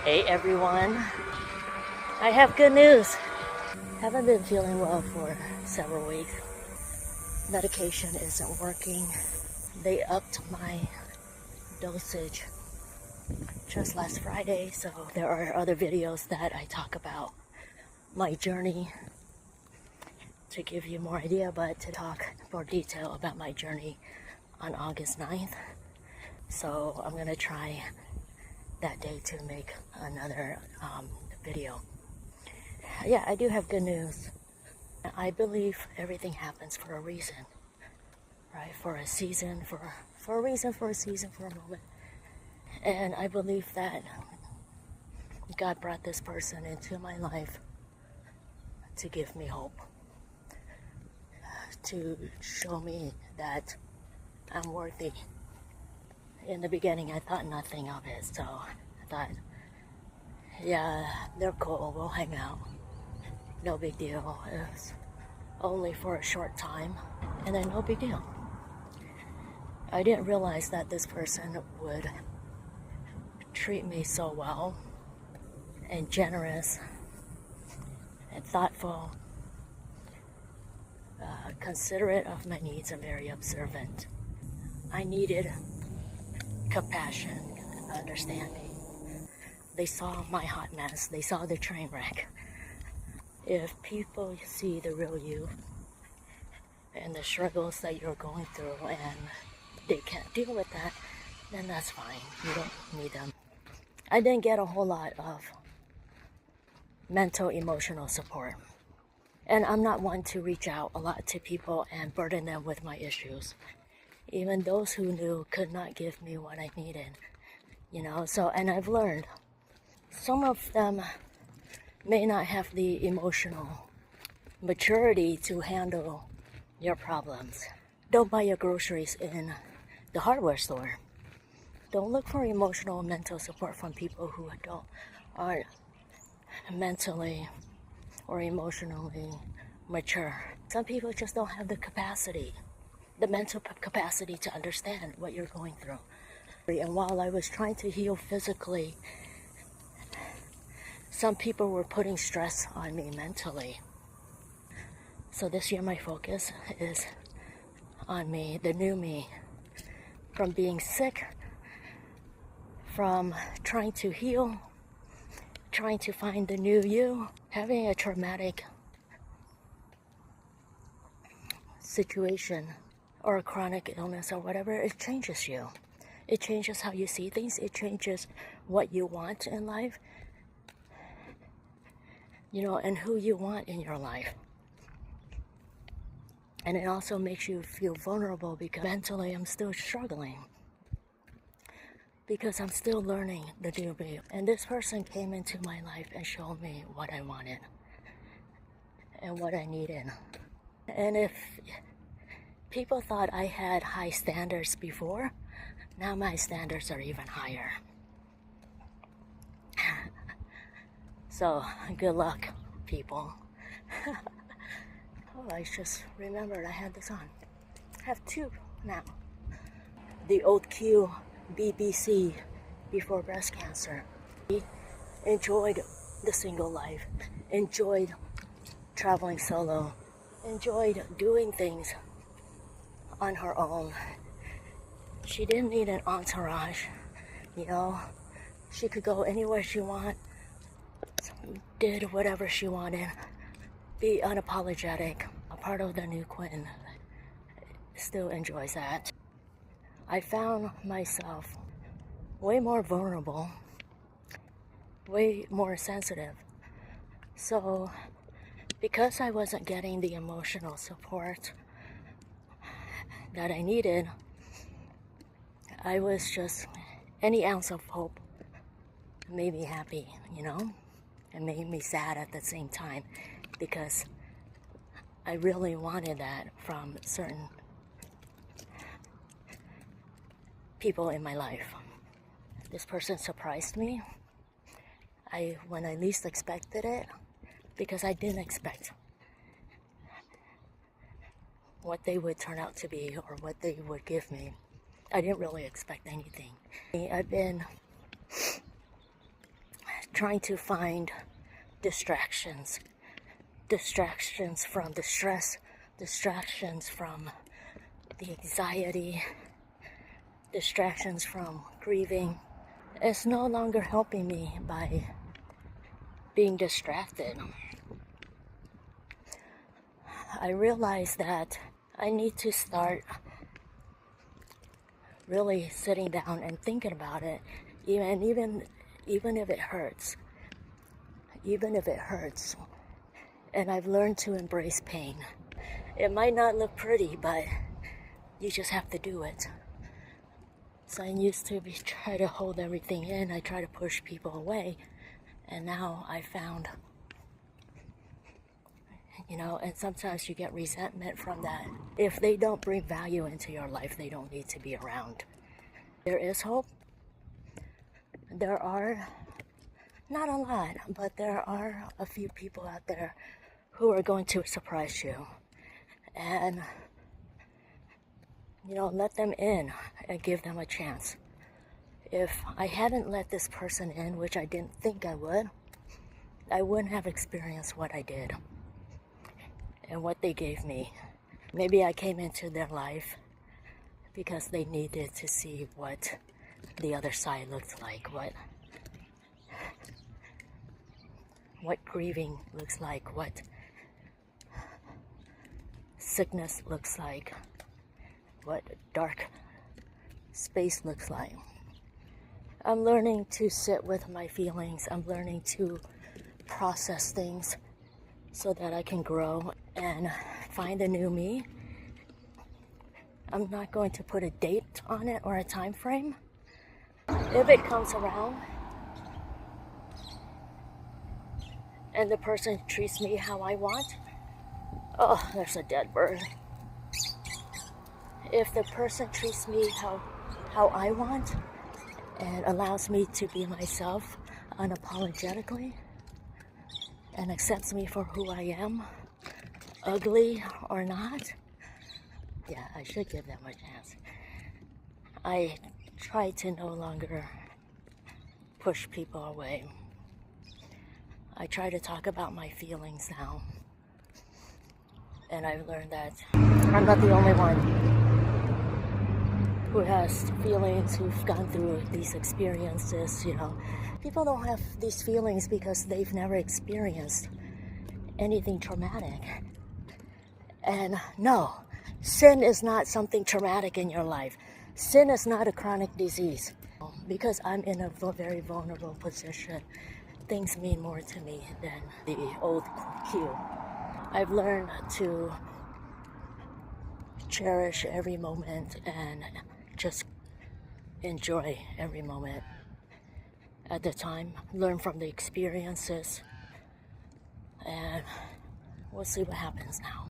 Hey everyone, I have good news. Haven't been feeling well for several weeks. Medication isn't working. They upped my dosage just last Friday, so there are other videos that I talk about my journey to give you more idea, but to talk more detail about my journey on August 9th. So I'm gonna try that day to make another video. Yeah, I do have good news. I believe everything happens for a reason, right? For a season, for a reason, for a season, for a moment. And I believe that God brought this person into my life to give me hope, to show me that I'm worthy. In the beginning, I thought nothing of it, so I thought, yeah, they're cool, we'll hang out. No big deal. It's only for a short time, and then no big deal. I didn't realize that this person would treat me so well and generous and thoughtful, considerate of my needs, and very observant. I needed compassion, understanding. They saw my hot mess, they saw the train wreck. If people see the real you and the struggles that you're going through and they can't deal with that, then that's fine. You don't need them. I didn't get a whole lot of mental, emotional support. And I'm not one to reach out a lot to people and burden them with my issues. Even those who knew could not give me what I needed, So, and I've learned some of them may not have the emotional maturity to handle your problems. Don't buy your groceries in the hardware store. Don't look for emotional and mental support from people who aren't mentally or emotionally mature. Some people just don't have the capacity, the mental capacity to understand what you're going through. And while I was trying to heal physically, some people were putting stress on me mentally. So this year my focus is on me, the new me, from being sick, from trying to heal, trying to find the new you. Having a traumatic situation or a chronic illness or whatever, it changes you. It changes how you see things. It changes what you want in life, and who you want in your life. And it also makes you feel vulnerable because mentally I'm still struggling, because I'm still learning the new me. And this person came into my life and showed me what I wanted and what I needed. And if people thought I had high standards before, now my standards are even higher. So, good luck, people. Oh, I just remembered I had this on. I have two now. The old Q BBC before breast cancer. Enjoyed the single life, enjoyed traveling solo, enjoyed doing things on her own. She didn't need an entourage, She could go anywhere she wanted, did whatever she wanted, be unapologetic. A part of the new Quinn still enjoys that. I found myself way more vulnerable, way more sensitive. So, because I wasn't getting the emotional support that I needed, I was just, any ounce of hope made me happy, and made me sad at the same time, because I really wanted that from certain people in my life. This person surprised me when I least expected it, because I didn't expect what they would turn out to be or what they would give me. I didn't really expect anything. I've been trying to find distractions. Distractions from the stress, distractions from the anxiety, distractions from grieving. It's no longer helping me by being distracted. I realize that I need to start really sitting down and thinking about it, even if it hurts. Even if it hurts. And I've learned to embrace pain. It might not look pretty, but you just have to do it. So I used to try to hold everything in. I try to push people away. And now I found, and sometimes you get resentment from that. If they don't bring value into your life, they don't need to be around. There is hope. There are, not a lot, but there are a few people out there who are going to surprise you. And, let them in and give them a chance. If I hadn't let this person in, which I didn't think I would, I wouldn't have experienced what I did and what they gave me. Maybe I came into their life because they needed to see what the other side looked like, what grieving looks like, what sickness looks like, what dark space looks like. I'm learning to sit with my feelings. I'm learning to process things so that I can grow and find a new me. I'm not going to put a date on it or a time frame. If it comes around and the person treats me how I want, oh, there's a dead bird. If the person treats me how I want and allows me to be myself unapologetically and accepts me for who I am, ugly or not, yeah, I should give them a chance. I try to no longer push people away. I try to talk about my feelings now. And I've learned that I'm not the only one who has feelings, who've gone through these experiences, People don't have these feelings because they've never experienced anything traumatic. And no, sin is not something traumatic in your life. Sin is not a chronic disease. Because I'm in a very vulnerable position, things mean more to me than the old Q. I've learned to cherish every moment and just enjoy every moment at the time, learn from the experiences, and we'll see what happens now.